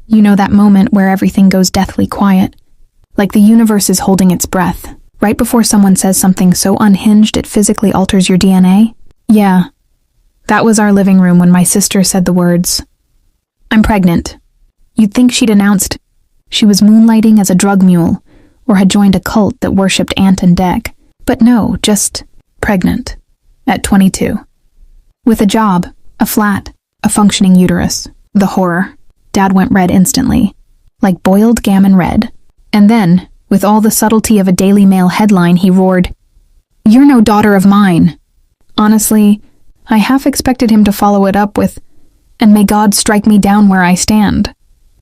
You know that moment where everything goes deathly quiet, like the universe is holding its breath, right before someone says something so unhinged it physically alters your DNA? Yeah, that was our living room when my sister said the words, "I'm pregnant." You'd think she'd announced she was moonlighting as a drug mule or had joined a cult that worshipped Ant and Dec, but no, just pregnant, at 22. With a job, a flat, a functioning uterus. The horror. Dad went red instantly, like boiled gammon red. And then, with all the subtlety of a Daily Mail headline, he roared, "You're no daughter of mine." Honestly, I half expected him to follow it up with, "And may God strike me down where I stand."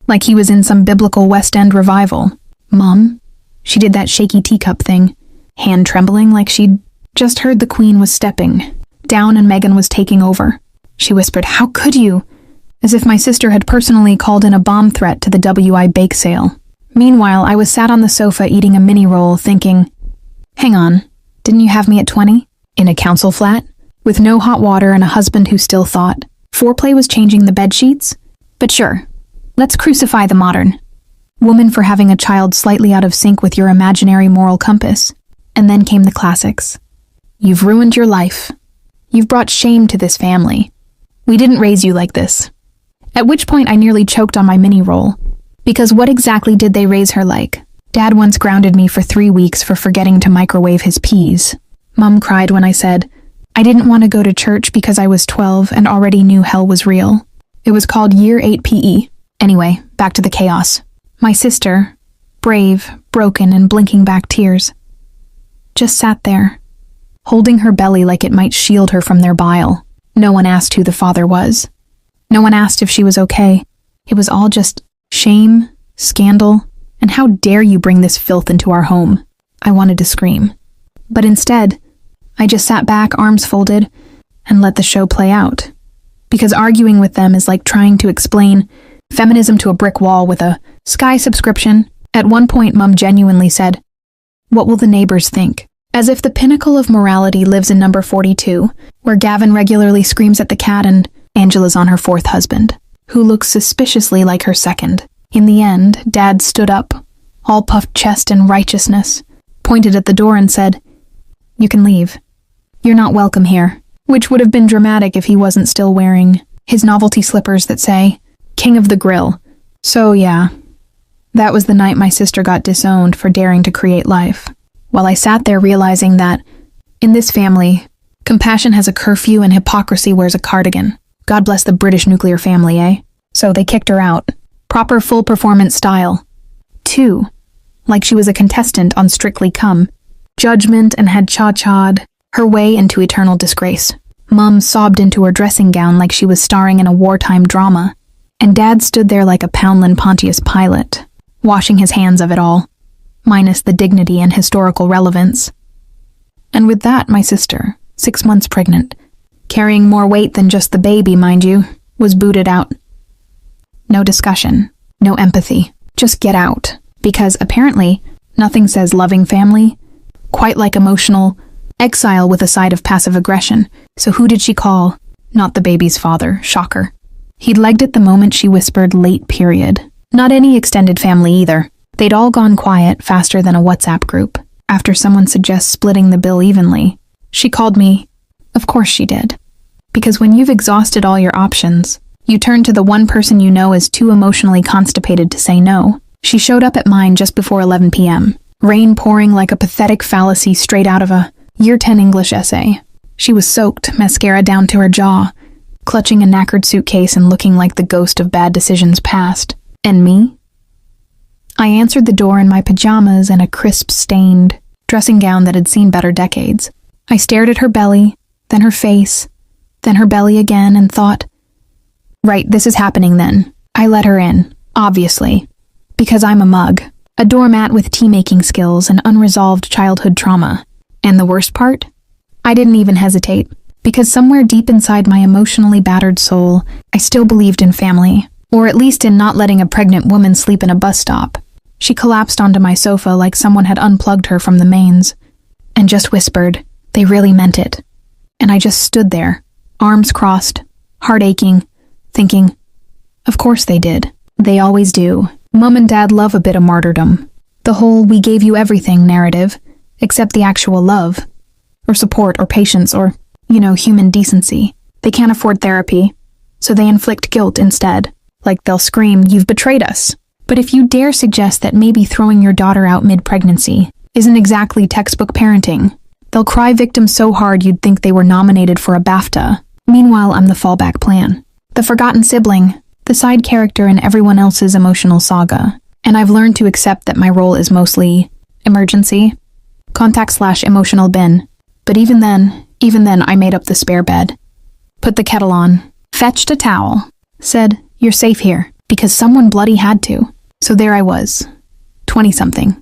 Like he was in some biblical West End revival. Mom? She did that shaky teacup thing, hand trembling like she'd just heard the Queen was stepping down and Meghan was taking over. She whispered, "How could you?" As if my sister had personally called in a bomb threat to the WI bake sale. Meanwhile, I was sat on the sofa eating a mini roll thinking, hang on, didn't you have me at 20? In a council flat? With no hot water and a husband who still thought foreplay was changing the bed sheets? But sure, let's crucify the modern woman for having a child slightly out of sync with your imaginary moral compass. And then came the classics. You've ruined your life. You've brought shame to this family. We didn't raise you like this. At which point I nearly choked on my mini roll. Because what exactly did they raise her like? Dad once grounded me for 3 weeks for forgetting to microwave his peas. Mom cried when I said, I didn't want to go to church because I was 12 and already knew hell was real. It was called Year 8 PE. Anyway, back to the chaos. My sister, brave, broken, and blinking back tears, just sat there, holding her belly like it might shield her from their bile. No one asked who the father was. No one asked if she was okay. It was all just shame, scandal, and how dare you bring this filth into our home. I wanted to scream. But instead, I just sat back, arms folded, and let the show play out. Because arguing with them is like trying to explain feminism to a brick wall with a Sky subscription. At one point, Mum genuinely said, "What will the neighbors think?" As if the pinnacle of morality lives in number 42, where Gavin regularly screams at the cat and Angela's on her fourth husband, who looks suspiciously like her second. In the end, Dad stood up, all puffed chest and righteousness, pointed at the door and said, "You can leave. You're not welcome here," which would have been dramatic if he wasn't still wearing his novelty slippers that say, King of the Grill. So yeah, that was the night my sister got disowned for daring to create life. While I sat there realizing that, in this family, compassion has a curfew and hypocrisy wears a cardigan. God bless the British nuclear family, eh? So they kicked her out. Proper full performance style. 2. Like she was a contestant on Strictly Come. Judgment and had cha-cha'd her way into eternal disgrace. Mum sobbed into her dressing gown like she was starring in a wartime drama. And Dad stood there like a Poundland Pontius Pilate, washing his hands of it all, minus the dignity and historical relevance. And with that, my sister, 6 months pregnant, carrying more weight than just the baby, mind you, was booted out. No discussion, no empathy, just get out. Because apparently, nothing says loving family quite like emotional exile with a side of passive aggression. So who did she call? Not the baby's father, shocker. He'd legged it the moment she whispered late period. Not any extended family either. They'd all gone quiet faster than a WhatsApp group. After someone suggests splitting the bill evenly, she called me. Of course she did. Because when you've exhausted all your options, you turn to the one person you know is too emotionally constipated to say no. She showed up at mine just before 11 p.m. Rain pouring like a pathetic fallacy straight out of a Year 10 English essay. She was soaked, mascara down to her jaw, clutching a knackered suitcase and looking like the ghost of bad decisions past. And me? I answered the door in my pajamas and a crisp-stained dressing gown that had seen better decades. I stared at her belly, then her face, then her belly again, and thought, right, this is happening then. I let her in, obviously, because I'm a mug, a doormat with tea-making skills and unresolved childhood trauma. And the worst part? I didn't even hesitate. Because somewhere deep inside my emotionally battered soul, I still believed in family, or at least in not letting a pregnant woman sleep in a bus stop. She collapsed onto my sofa like someone had unplugged her from the mains, and just whispered, they really meant it. And I just stood there, arms crossed, heart aching, thinking, of course they did. They always do. Mom and Dad love a bit of martyrdom. The whole "we gave you everything" narrative, except the actual love, or support, or patience, or, human decency. They can't afford therapy, so they inflict guilt instead. Like they'll scream, "You've betrayed us." But if you dare suggest that maybe throwing your daughter out mid-pregnancy isn't exactly textbook parenting, they'll cry victim so hard you'd think they were nominated for a BAFTA. Meanwhile, I'm the fallback plan. The forgotten sibling, the side character in everyone else's emotional saga. And I've learned to accept that my role is mostly emergency, contact/emotional bin. But even then I made up the spare bed. Put the kettle on, fetched a towel, said, "You're safe here," because someone bloody had to. So there I was, 20-something,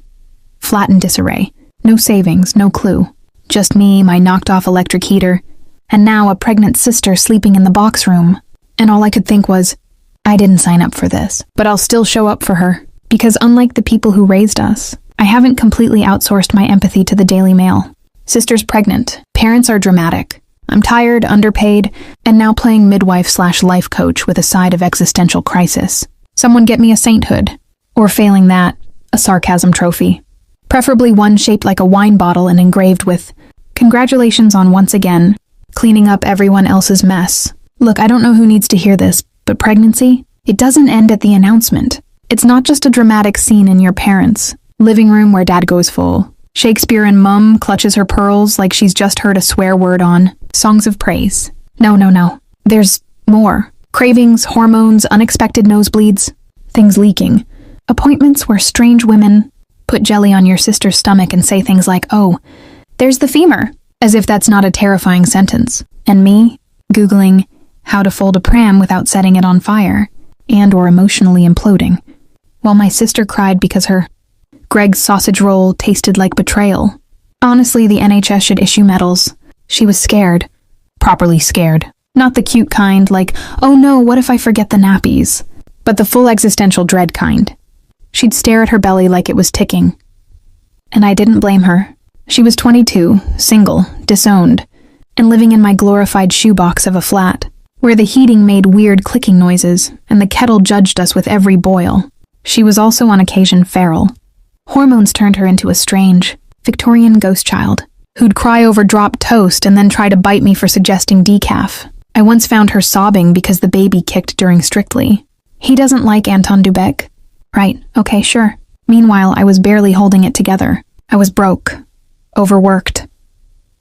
flat in disarray. No savings, no clue. Just me, my knocked-off electric heater, and now a pregnant sister sleeping in the box room. And all I could think was, I didn't sign up for this, but I'll still show up for her. Because unlike the people who raised us, I haven't completely outsourced my empathy to the Daily Mail. Sister's pregnant. Parents are dramatic. I'm tired, underpaid, and now playing midwife/life coach with a side of existential crisis. Someone get me a sainthood. Or failing that, a sarcasm trophy. Preferably one shaped like a wine bottle and engraved with, "Congratulations on once again, cleaning up everyone else's mess." Look, I don't know who needs to hear this, but pregnancy? It doesn't end at the announcement. It's not just a dramatic scene in your parents' living room where Dad goes full Shakespeare and Mum clutches her pearls like she's just heard a swear word on Songs of Praise. No. There's more. Cravings, hormones, unexpected nosebleeds, things leaking. Appointments where strange women put jelly on your sister's stomach and say things like, "Oh, there's the femur," as if that's not a terrifying sentence. And me, Googling how to fold a pram without setting it on fire, and or emotionally imploding, while my sister cried because her Greg's sausage roll tasted like betrayal. Honestly, the NHS should issue medals. She was scared. Properly scared. Not the cute kind, like, "Oh no, what if I forget the nappies?" But the full existential dread kind. She'd stare at her belly like it was ticking. And I didn't blame her. She was 22, single, disowned, and living in my glorified shoebox of a flat, where the heating made weird clicking noises, and the kettle judged us with every boil. She was also on occasion feral. Hormones turned her into a strange, Victorian ghost child, who'd cry over dropped toast and then try to bite me for suggesting decaf. I once found her sobbing because the baby kicked during Strictly. He doesn't like Anton Dubek. Right, okay, sure. Meanwhile, I was barely holding it together. I was broke, overworked,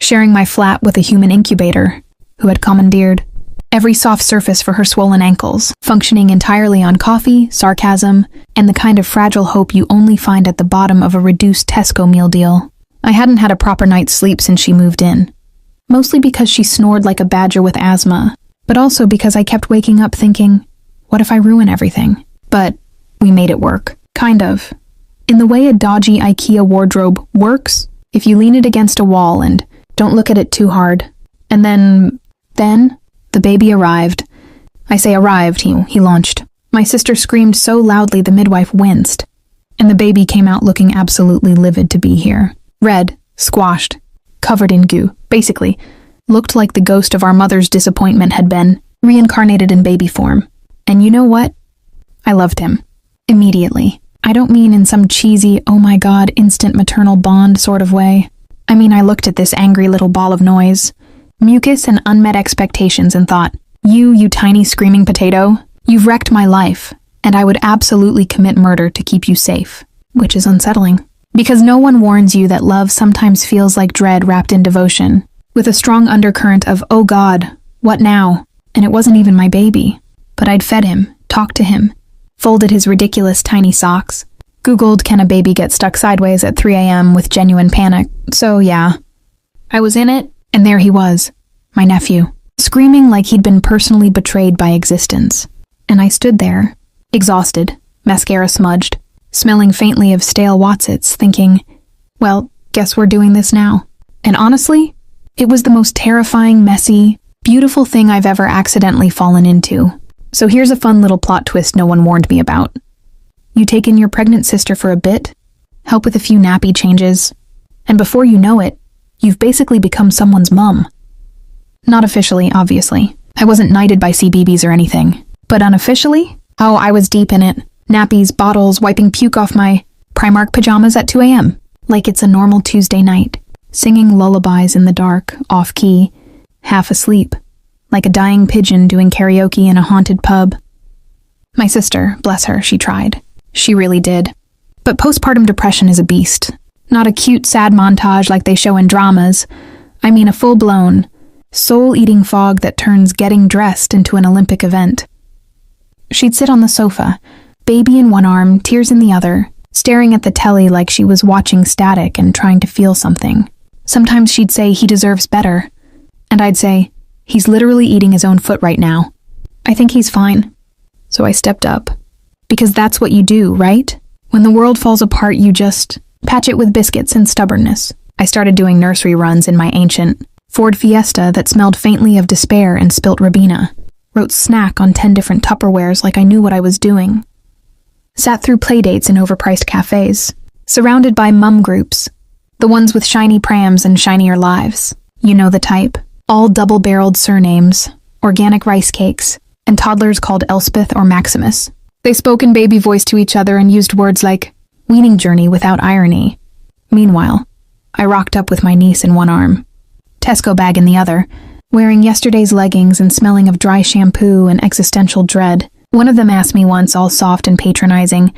sharing my flat with a human incubator who had commandeered every soft surface for her swollen ankles, functioning entirely on coffee, sarcasm, and the kind of fragile hope you only find at the bottom of a reduced Tesco meal deal. I hadn't had a proper night's sleep since she moved in, mostly because she snored like a badger with asthma, but also because I kept waking up thinking, what if I ruin everything? But we made it work. Kind of. In the way a dodgy IKEA wardrobe works, if you lean it against a wall and don't look at it too hard. And then, the baby arrived. I say arrived, he launched. My sister screamed so loudly the midwife winced, and the baby came out looking absolutely livid to be here. Red, squashed, covered in goo. Basically, looked like the ghost of our mother's disappointment had been reincarnated in baby form. And you know what? I loved him. Immediately. I don't mean in some cheesy, oh my god, instant maternal bond sort of way. I mean I looked at this angry little ball of noise, mucus and unmet expectations, and thought, you tiny screaming potato, you've wrecked my life, and I would absolutely commit murder to keep you safe. Which is unsettling. Because no one warns you that love sometimes feels like dread wrapped in devotion, with a strong undercurrent of, oh god, what now? And it wasn't even my baby. But I'd fed him, talked to him, folded his ridiculous tiny socks, Googled can a baby get stuck sideways at 3 a.m. with genuine panic. So yeah, I was in it, and there he was, my nephew, screaming like he'd been personally betrayed by existence. And I stood there, exhausted, mascara smudged, smelling faintly of stale Watsits, thinking, well, guess we're doing this now. And honestly, it was the most terrifying, messy, beautiful thing I've ever accidentally fallen into. So here's a fun little plot twist no one warned me about. You take in your pregnant sister for a bit, help with a few nappy changes, and before you know it, you've basically become someone's mum. Not officially, obviously. I wasn't knighted by CBeebies or anything. But unofficially, Oh, I was deep in it. Nappies, bottles, wiping puke off my Primark pajamas at 2 a.m. Like it's a normal Tuesday night. Singing lullabies in the dark, off-key, half asleep. Like a dying pigeon doing karaoke in a haunted pub. My sister, bless her, she tried. She really did. But postpartum depression is a beast. Not a cute, sad montage like they show in dramas. I mean a full-blown, soul-eating fog that turns getting dressed into an Olympic event. She'd sit on the sofa, baby in one arm, tears in the other, staring at the telly like she was watching static and trying to feel something. Sometimes she'd say he deserves better, and I'd say, he's literally eating his own foot right now. I think he's fine. So I stepped up. Because that's what you do, right? When the world falls apart, you just patch it with biscuits and stubbornness. I started doing nursery runs in my ancient Ford Fiesta that smelled faintly of despair and spilt Ribena. Wrote snack on 10 different Tupperwares like I knew what I was doing. Sat through playdates in overpriced cafes. Surrounded by mum groups. The ones with shiny prams and shinier lives. You know the type. All double-barreled surnames, organic rice cakes, and toddlers called Elspeth or Maximus. They spoke in baby voice to each other and used words like weaning journey without irony. Meanwhile, I rocked up with my niece in one arm, Tesco bag in the other, wearing yesterday's leggings and smelling of dry shampoo and existential dread. One of them asked me once, all soft and patronizing,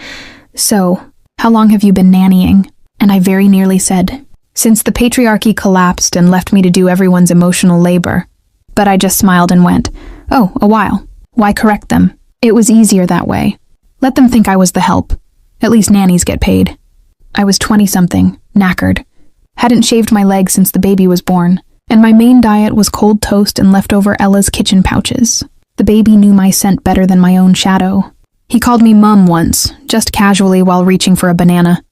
"So, how long have you been nannying?" And I very nearly said, "Since the patriarchy collapsed and left me to do everyone's emotional labor." But I just smiled and went, "Oh, a while. Why correct them? It was easier that way. Let them think I was the help. At least nannies get paid." I was 20-something, knackered. Hadn't shaved my legs since the baby was born, and my main diet was cold toast and leftover Ella's kitchen pouches. The baby knew my scent better than my own shadow. He called me Mum once, just casually while reaching for a banana.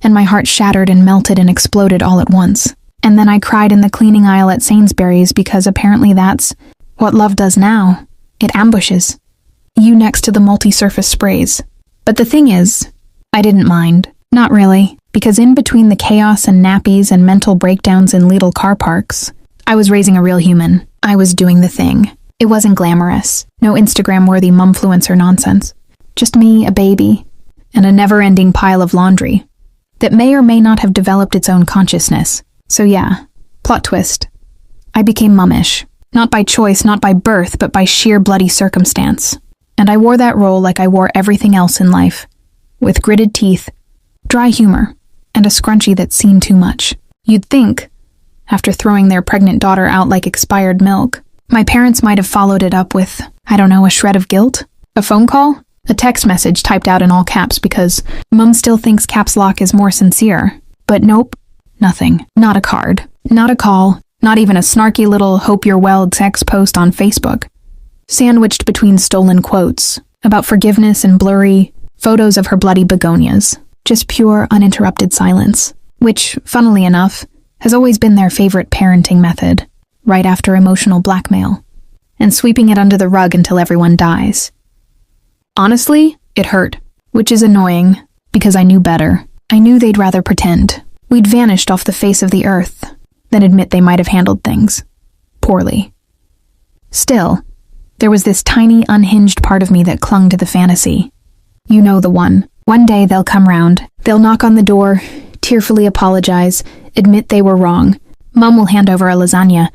And my heart shattered and melted and exploded all at once. And then I cried in the cleaning aisle at Sainsbury's because apparently that's what love does now. It ambushes. You next to the multi-surface sprays. But the thing is, I didn't mind. Not really, because in between the chaos and nappies and mental breakdowns in Lidl car parks, I was raising a real human. I was doing the thing. It wasn't glamorous. No Instagram-worthy mumfluencer nonsense. Just me, a baby, and a never-ending pile of laundry that may or may not have developed its own consciousness. So yeah, plot twist. I became mummish. Not by choice, not by birth, but by sheer bloody circumstance. And I wore that role like I wore everything else in life. With gritted teeth, dry humor, and a scrunchie that's seen too much. You'd think, after throwing their pregnant daughter out like expired milk, my parents might have followed it up with, I don't know, a shred of guilt? A phone call? A text message typed out in all caps because Mum still thinks caps lock is more sincere. But nope, nothing. Not a card. Not a call. Not even a snarky little hope you're well text post on Facebook. Sandwiched between stolen quotes about forgiveness and blurry photos of her bloody begonias. Just pure, uninterrupted silence. Which, funnily enough, has always been their favorite parenting method. Right after emotional blackmail. And sweeping it under the rug until everyone dies. Honestly, it hurt. Which is annoying, because I knew better. I knew they'd rather pretend. We'd vanished off the face of the earth than admit they might have handled things poorly. Still, there was this tiny, unhinged part of me that clung to the fantasy. You know the one. One day they'll come round. They'll knock on the door, tearfully apologize, admit they were wrong. Mum will hand over a lasagna.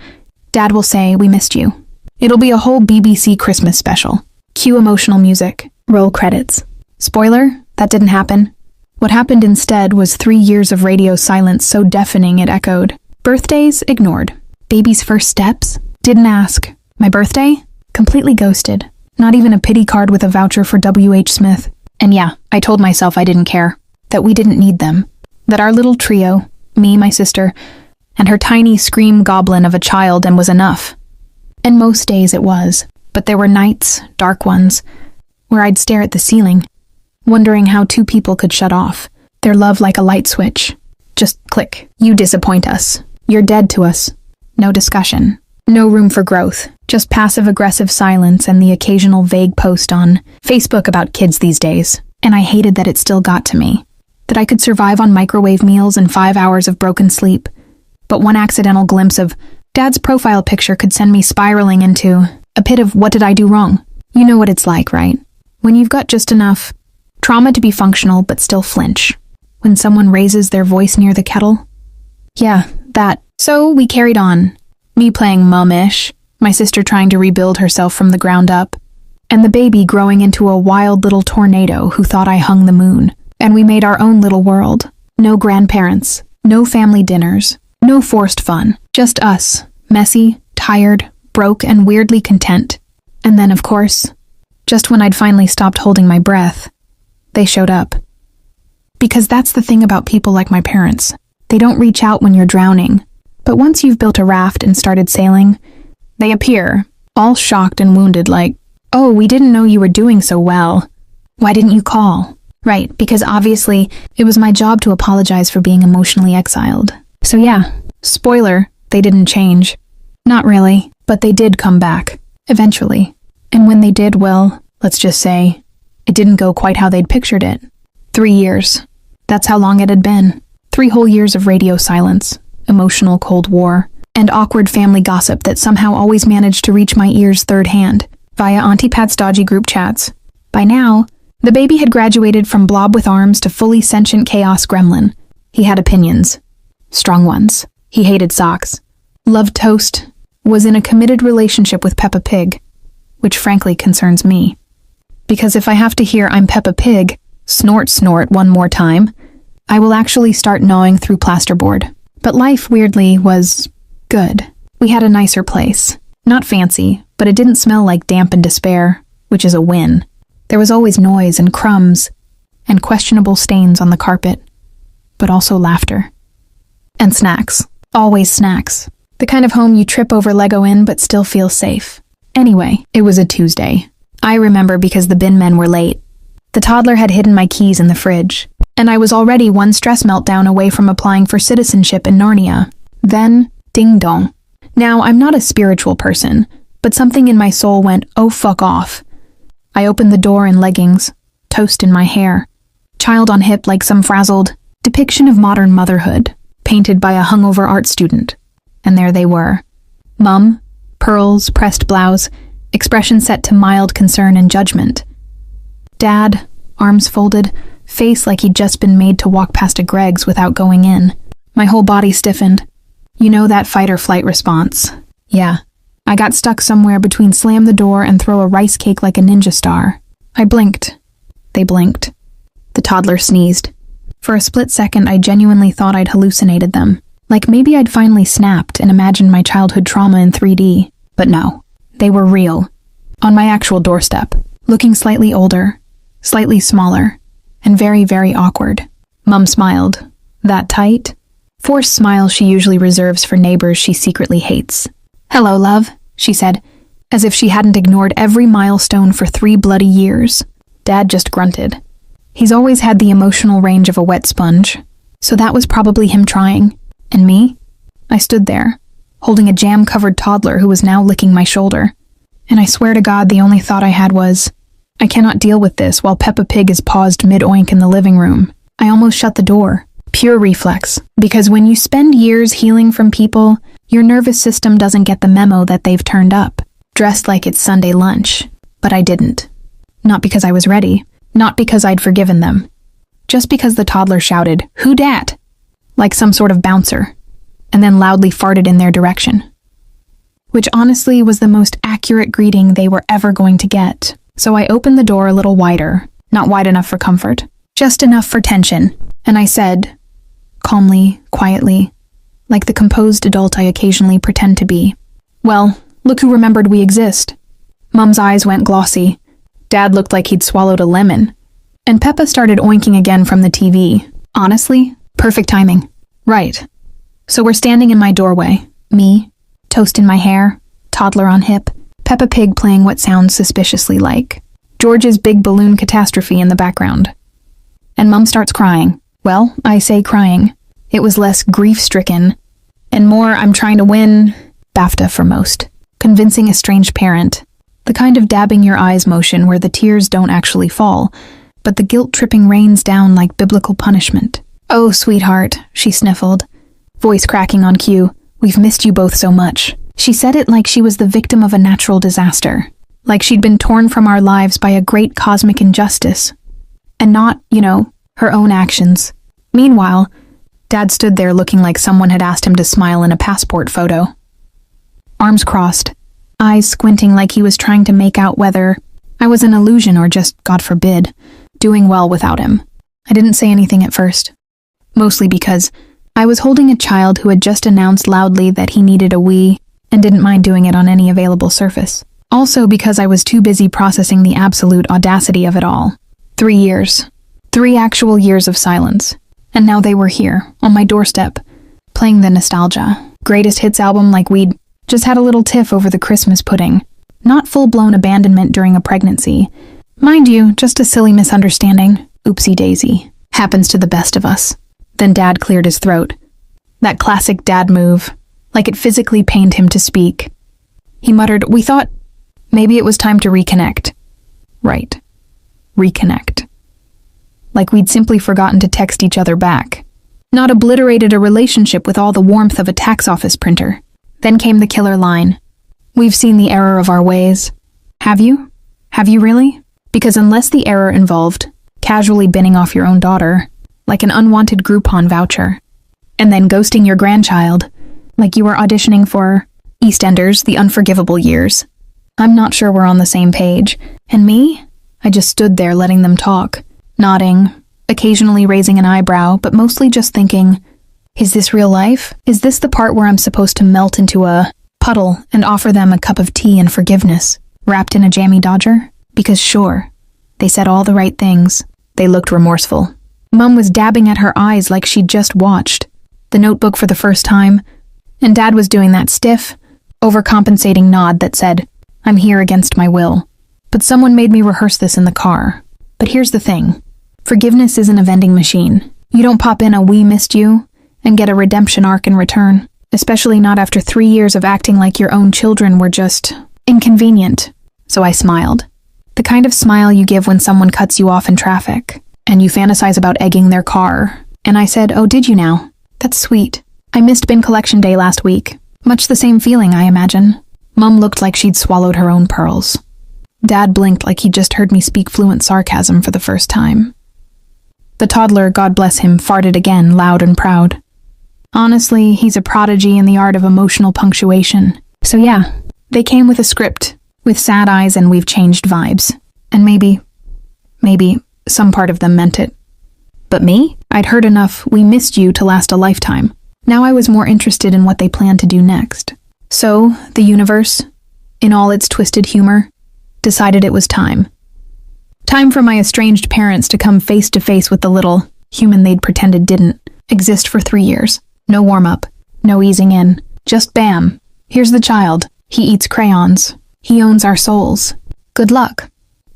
Dad will say, "We missed you." It'll be a whole BBC Christmas special. Cue emotional music. Roll credits. Spoiler, that didn't happen. What happened instead was 3 years of radio silence so deafening it echoed. Birthdays, ignored. Baby's first steps? Didn't ask. My birthday? Completely ghosted. Not even a pity card with a voucher for W.H. Smith. And yeah, I told myself I didn't care. That we didn't need them. That our little trio, me, my sister, and her tiny scream goblin of a child and was enough. And most days it was. But there were nights, dark ones, where I'd stare at the ceiling, wondering how two people could shut off. Their love like a light switch. Just click. You disappoint us. You're dead to us. No discussion. No room for growth. Just passive-aggressive silence and the occasional vague post on Facebook about kids these days. And I hated that it still got to me. That I could survive on microwave meals and 5 hours of broken sleep. But one accidental glimpse of Dad's profile picture could send me spiraling into a pit of what did I do wrong? You know what it's like, right? When you've got just enough trauma to be functional but still flinch. When someone raises their voice near the kettle. Yeah, that. So we carried on. Me playing mum-ish, my sister trying to rebuild herself from the ground up, and the baby growing into a wild little tornado who thought I hung the moon. And we made our own little world. No grandparents, no family dinners, no forced fun. Just us, messy, tired, broke, and weirdly content. And then, of course, just when I'd finally stopped holding my breath, they showed up. Because that's the thing about people like my parents. They don't reach out when you're drowning. But once you've built a raft and started sailing, they appear, all shocked and wounded like, "Oh, we didn't know you were doing so well. Why didn't you call?" Right, because obviously it was my job to apologize for being emotionally exiled. So yeah, spoiler, they didn't change. Not really, but they did come back, eventually. And when they did, well, let's just say, it didn't go quite how they'd pictured it. 3 years. That's how long it had been. 3 whole years of radio silence, emotional Cold War, and awkward family gossip that somehow always managed to reach my ears third hand, via Auntie Pat's dodgy group chats. By now, the baby had graduated from blob with arms to fully sentient chaos gremlin. He had opinions. Strong ones. He hated socks. Loved toast. Was in a committed relationship with Peppa Pig. Which frankly concerns me. Because if I have to hear "I'm Peppa Pig" snort snort one more time, I will actually start gnawing through plasterboard. But life, weirdly, was good. We had a nicer place. Not fancy, but it didn't smell like damp and despair, which is a win. There was always noise and crumbs and questionable stains on the carpet, but also laughter. And snacks. Always snacks. The kind of home you trip over Lego in but still feel safe. Anyway, it was a Tuesday. I remember because the bin men were late. The toddler had hidden my keys in the fridge, and I was already one stress meltdown away from applying for citizenship in Narnia. Then, ding dong. Now, I'm not a spiritual person, but something in my soul went, "Oh, fuck off." I opened the door in leggings, toast in my hair, child on hip like some frazzled depiction of modern motherhood, painted by a hungover art student. And there they were. Mum, pearls, pressed blouse, expression set to mild concern and judgment. Dad, arms folded, face like he'd just been made to walk past a Greg's without going in. My whole body stiffened. You know that fight or flight response. Yeah. I got stuck somewhere between slam the door and throw a rice cake like a ninja star. I blinked. They blinked. The toddler sneezed. For a split second, I genuinely thought I'd hallucinated them. Like maybe I'd finally snapped and imagined my childhood trauma in 3D. But no, they were real. On my actual doorstep, looking slightly older, slightly smaller, and very, very awkward. Mum smiled. That tight, forced smile she usually reserves for neighbors she secretly hates. "Hello, love," she said, as if she hadn't ignored every milestone for 3 bloody years. Dad just grunted. He's always had the emotional range of a wet sponge, so that was probably him trying. And me? I stood there, holding a jam-covered toddler who was now licking my shoulder. And I swear to God the only thought I had was, I cannot deal with this while Peppa Pig is paused mid-oink in the living room. I almost shut the door. Pure reflex. Because when you spend years healing from people, your nervous system doesn't get the memo that they've turned up, dressed like it's Sunday lunch. But I didn't. Not because I was ready. Not because I'd forgiven them. Just because the toddler shouted, "Who dat?" like some sort of bouncer, and then loudly farted in their direction. Which honestly was the most accurate greeting they were ever going to get. So I opened the door a little wider, not wide enough for comfort, just enough for tension, and I said, calmly, quietly, like the composed adult I occasionally pretend to be, "Well, look who remembered we exist." Mum's eyes went glossy. Dad looked like he'd swallowed a lemon. And Peppa started oinking again from the TV. Honestly, perfect timing. Right. So we're standing in my doorway. Me, toast in my hair, toddler on hip, Peppa Pig playing what sounds suspiciously like George's Big Balloon Catastrophe in the background. And Mum starts crying. Well, I say crying. It was less grief-stricken, and more I'm trying to win BAFTA for most. Convincing a strange parent. The kind of dabbing your eyes motion where the tears don't actually fall, but the guilt-tripping rains down like biblical punishment. "Oh, sweetheart," she sniffled, voice cracking on cue. "We've missed you both so much." She said it like she was the victim of a natural disaster. like she'd been torn from our lives by a great cosmic injustice. And not, her own actions. Meanwhile, Dad stood there looking like someone had asked him to smile in a passport photo. Arms crossed, eyes squinting like he was trying to make out whether I was an illusion or just, God forbid, doing well without him. I didn't say anything at first, mostly because I was holding a child who had just announced loudly that he needed a wee and didn't mind doing it on any available surface. Also because I was too busy processing the absolute audacity of it all. 3 years. 3 actual years of silence. And now they were here, on my doorstep, playing the nostalgia. Greatest hits album like we'd just had a little tiff over the Christmas pudding. Not full-blown abandonment during a pregnancy. Mind you, just a silly misunderstanding. Oopsie daisy. Happens to the best of us. Then Dad cleared his throat. That classic dad move, like it physically pained him to speak. He muttered, "We thought maybe it was time to reconnect." Right. Reconnect. Like we'd simply forgotten to text each other back. Not obliterated a relationship with all the warmth of a tax office printer. Then came the killer line. "We've seen the error of our ways." Have you? Have you really? Because unless the error involved casually binning off your own daughter, like an unwanted Groupon voucher, and then ghosting your grandchild, like you were auditioning for EastEnders, The Unforgivable Years, I'm not sure we're on the same page. And me? I just stood there letting them talk. Nodding, occasionally raising an eyebrow, but mostly just thinking, is this real life? Is this the part where I'm supposed to melt into a puddle and offer them a cup of tea and forgiveness, wrapped in a jammy Dodger? Because sure, they said all the right things. They looked remorseful. Mum was dabbing at her eyes like she'd just watched The Notebook for the first time, and Dad was doing that stiff, overcompensating nod that said, "I'm here against my will." But someone made me rehearse this in the car. But here's the thing. Forgiveness isn't a vending machine. You don't pop in a "we missed you" and get a redemption arc in return, especially not after 3 years of acting like your own children were just inconvenient. So I smiled. The kind of smile you give when someone cuts you off in traffic, and you fantasize about egging their car. And I said, "Oh, did you now? That's sweet. I missed bin collection day last week." Much the same feeling, I imagine. Mum looked like she'd swallowed her own pearls. Dad blinked like he'd just heard me speak fluent sarcasm for the first time. The toddler, God bless him, farted again, loud and proud. Honestly, he's a prodigy in the art of emotional punctuation. So yeah, they came with a script, with sad eyes and "we've changed" vibes. And maybe some part of them meant it. But me? I'd heard enough "we missed you" to last a lifetime. Now I was more interested in what they planned to do next. So, the universe, in all its twisted humor, decided it was time. Time for my estranged parents to come face to face with the little human they'd pretended didn't exist for 3 years. No warm-up, no easing in, just bam. Here's the child. He eats crayons. He owns our souls. Good luck.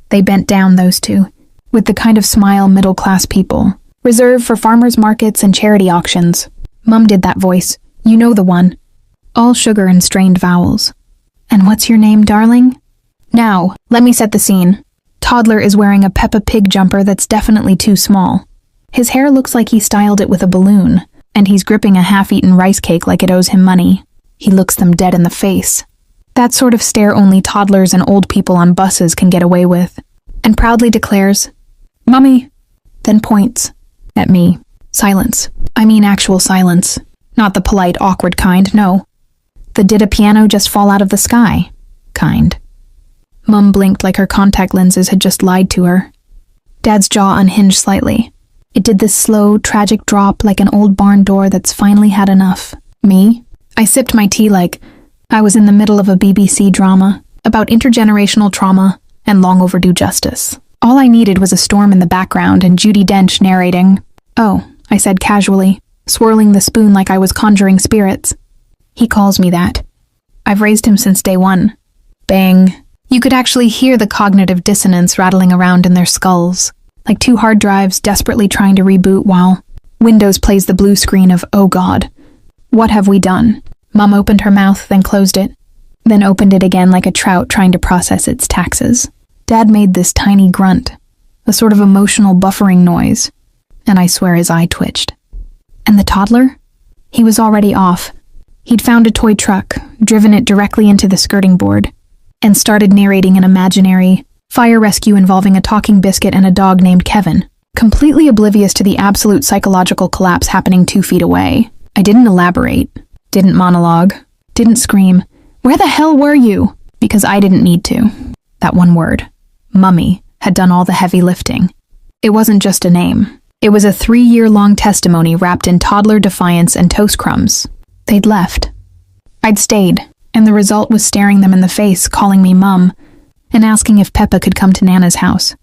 They bent down, those two, with the kind of smile middle-class people, reserved for farmers markets and charity auctions. Mum did that voice. You know the one. All sugar and strained vowels. "And what's your name, darling?" Now, let me set the scene. Toddler is wearing a Peppa Pig jumper that's definitely too small. His hair looks like he styled it with a balloon, and he's gripping a half-eaten rice cake like it owes him money. He looks them dead in the face. That sort of stare only toddlers and old people on buses can get away with. And proudly declares, "Mummy," then points at me. Silence. I mean actual silence. Not the polite, awkward kind, no. The "did a piano just fall out of the sky" kind. Mum blinked like her contact lenses had just lied to her. Dad's jaw unhinged slightly. It did this slow, tragic drop like an old barn door that's finally had enough. Me? I sipped my tea like I was in the middle of a BBC drama about intergenerational trauma and long overdue justice. All I needed was a storm in the background and Judi Dench narrating. "Oh," I said casually, swirling the spoon like I was conjuring spirits. He calls me that. I've raised him since day one. Bang. You could actually hear the cognitive dissonance rattling around in their skulls, like 2 hard drives desperately trying to reboot while Windows plays the blue screen of, "Oh God, what have we done?" Mum opened her mouth, then closed it, then opened it again like a trout trying to process its taxes. Dad made this tiny grunt, a sort of emotional buffering noise, and I swear his eye twitched. And the toddler? He was already off. He'd found a toy truck, driven it directly into the skirting board. and started narrating an imaginary fire rescue involving a talking biscuit and a dog named Kevin, completely oblivious to the absolute psychological collapse happening 2 feet away. I didn't elaborate, didn't monologue, didn't scream, "Where the hell were you?" because I didn't need to. That one word, Mummy, had done all the heavy lifting. It wasn't just a name. It was a 3-year-long testimony wrapped in toddler defiance and toast crumbs. They'd left. I'd stayed, and the result was staring them in the face, calling me Mum, and asking if Peppa could come to Nana's house,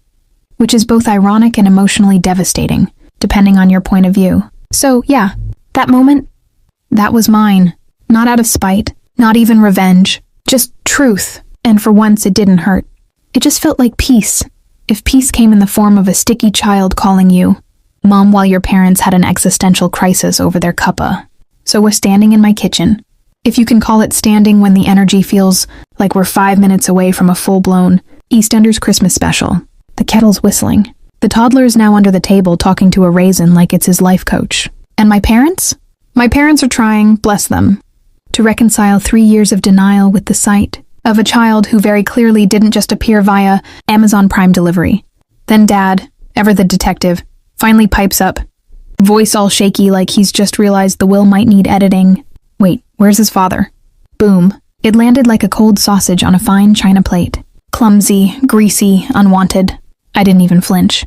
which is both ironic and emotionally devastating, depending on your point of view. So, yeah, that moment, that was mine. Not out of spite, not even revenge, just truth, and for once it didn't hurt. It just felt like peace, if peace came in the form of a sticky child calling you Mom while your parents had an existential crisis over their cuppa. So we're standing in my kitchen, if you can call it standing when the energy feels like we're 5 minutes away from a full-blown EastEnders Christmas special. The kettle's whistling. The toddler is now under the table talking to a raisin like it's his life coach. And my parents? My parents are trying, bless them, to reconcile 3 years of denial with the sight of a child who very clearly didn't just appear via Amazon Prime delivery. Then Dad, ever the detective, finally pipes up, voice all shaky like he's just realized the will might need editing. Wait, where's his father? Boom. It landed like a cold sausage on a fine china plate. Clumsy, greasy, unwanted. I didn't even flinch.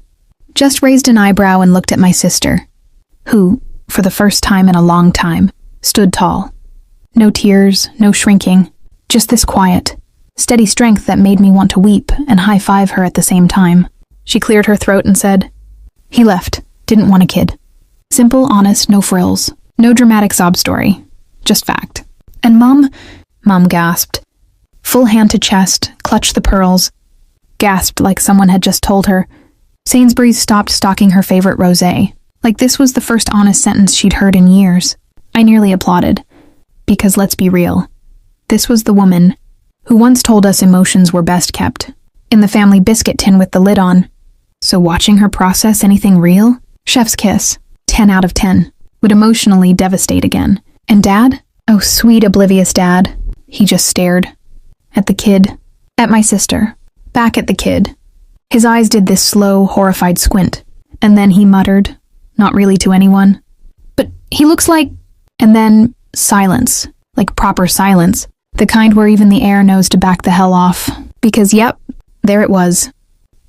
Just raised an eyebrow and looked at my sister, who, for the first time in a long time, stood tall. No tears, no shrinking, just this quiet, steady strength that made me want to weep and high-five her at the same time. She cleared her throat and said, "He left. Didn't want a kid." Simple, honest, no frills. No dramatic sob story. Just fact. And Mom gasped. Full hand to chest, clutched the pearls, gasped like someone had just told her. Sainsbury's stopped stocking her favorite rosé. Like this was the first honest sentence she'd heard in years. I nearly applauded. Because let's be real. This was the woman who once told us emotions were best kept in the family biscuit tin with the lid on. So watching her process anything real? Chef's kiss. 10 out of 10. Would emotionally devastate again. And Dad? Oh, sweet oblivious Dad. He just stared. At the kid. At my sister. Back at the kid. His eyes did this slow, horrified squint. And then he muttered, not really to anyone, "But he looks like..." And then silence. Like proper silence. The kind where even the air knows to back the hell off. Because yep, there it was.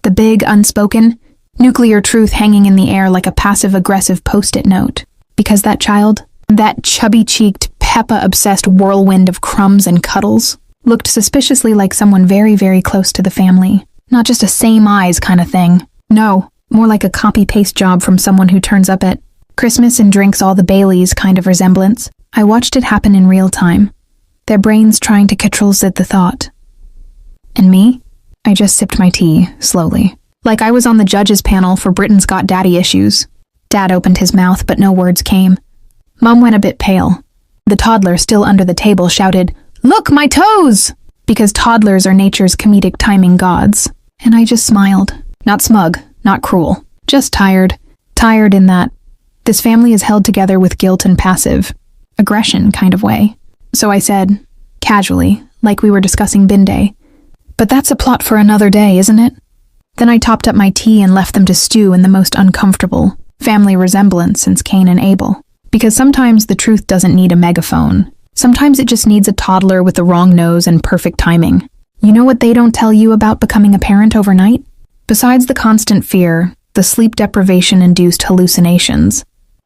The big, unspoken, nuclear truth hanging in the air like a passive-aggressive post-it note. Because that child, that chubby-cheeked, Peppa-obsessed whirlwind of crumbs and cuddles, looked suspiciously like someone very, very close to the family. Not just a same eyes kind of thing. No, more like a copy-paste job from someone who turns up at Christmas and drinks all the Baileys kind of resemblance. I watched it happen in real time. Their brains trying to control the thought. And me? I just sipped my tea, slowly. Like I was on the judges panel for Britain's Got Daddy Issues. Dad opened his mouth, but no words came. Mom went a bit pale. The toddler, still under the table, shouted, "Look, my toes!" Because toddlers are nature's comedic timing gods. And I just smiled. Not smug, not cruel. Just tired. Tired in that this family is held together with guilt and passive aggression kind of way. So I said, casually, like we were discussing bin day, "But that's a plot for another day, isn't it?" Then I topped up my tea and left them to stew in the most uncomfortable family resemblance since Cain and Abel. Because sometimes the truth doesn't need a megaphone. Sometimes it just needs a toddler with the wrong nose and perfect timing. You know what they don't tell you about becoming a parent overnight? Besides the constant fear, the sleep deprivation-induced hallucinations,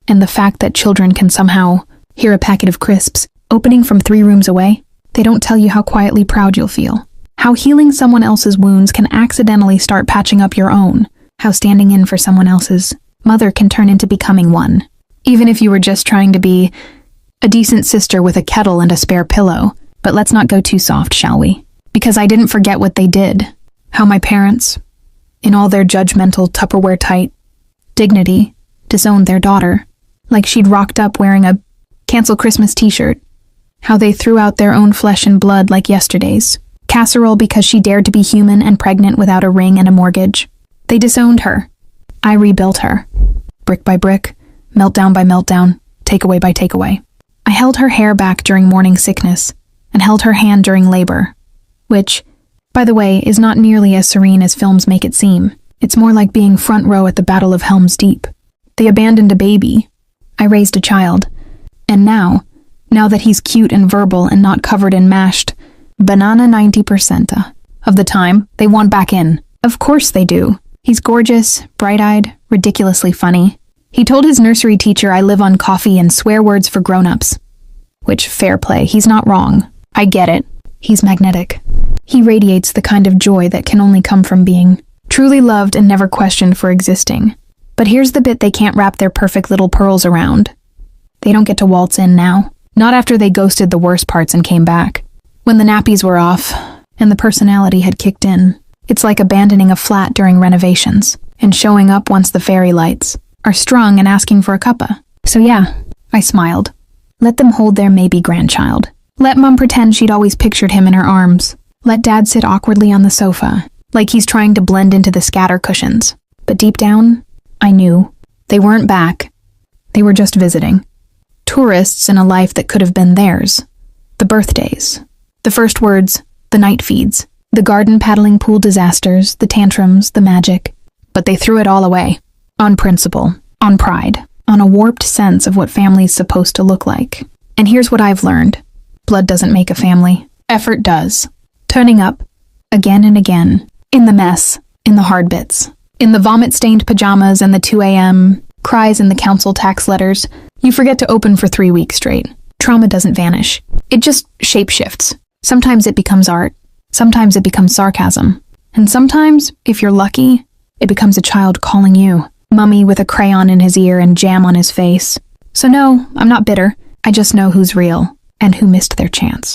and the fact that children can somehow hear a packet of crisps opening from 3 rooms away, they don't tell you how quietly proud you'll feel. How healing someone else's wounds can accidentally start patching up your own. How standing in for someone else's mother can turn into becoming one. Even if you were just trying to be a decent sister with a kettle and a spare pillow. But let's not go too soft, shall we? Because I didn't forget what they did. How my parents, in all their judgmental Tupperware-tight dignity, disowned their daughter. Like she'd rocked up wearing a Cancel Christmas t-shirt. How they threw out their own flesh and blood like yesterday's casserole because she dared to be human and pregnant without a ring and a mortgage. They disowned her. I rebuilt her. Brick by brick, meltdown by meltdown, takeaway by takeaway. I held her hair back during morning sickness and held her hand during labor, which, by the way, is not nearly as serene as films make it seem. It's more like being front row at the Battle of Helm's Deep. They abandoned a baby. I raised a child. And now that he's cute and verbal and not covered in mashed banana 90% of the time, they want back in. Of course they do. He's gorgeous, bright-eyed, ridiculously funny. He told his nursery teacher I live on coffee and swear words for grown-ups. Which, fair play, he's not wrong. I get it. He's magnetic. He radiates the kind of joy that can only come from being truly loved and never questioned for existing. But here's the bit they can't wrap their perfect little pearls around. They don't get to waltz in now. Not after they ghosted the worst parts and came back. When the nappies were off, and the personality had kicked in. It's like abandoning a flat during renovations, and showing up once the fairy lights are strung and asking for a cuppa. So yeah, I smiled. Let them hold their maybe grandchild. Let Mum pretend she'd always pictured him in her arms. Let Dad sit awkwardly on the sofa, like he's trying to blend into the scatter cushions. But deep down, I knew. They weren't back. They were just visiting. Tourists in a life that could have been theirs. The birthdays. The first words, the night feeds. The garden paddling pool disasters, the tantrums, the magic. But they threw it all away. On principle, on pride, on a warped sense of what family's supposed to look like. And here's what I've learned. Blood doesn't make a family. Effort does. Turning up, again and again. In the mess, in the hard bits. In the vomit-stained pajamas and the 2 a.m. cries in the council tax letters. You forget to open for 3 weeks straight. Trauma doesn't vanish. It just shapeshifts. Sometimes it becomes art. Sometimes it becomes sarcasm. And sometimes, if you're lucky, it becomes a child calling you. Mummy with a crayon in his ear and jam on his face. So no, I'm not bitter. I just know who's real and who missed their chance.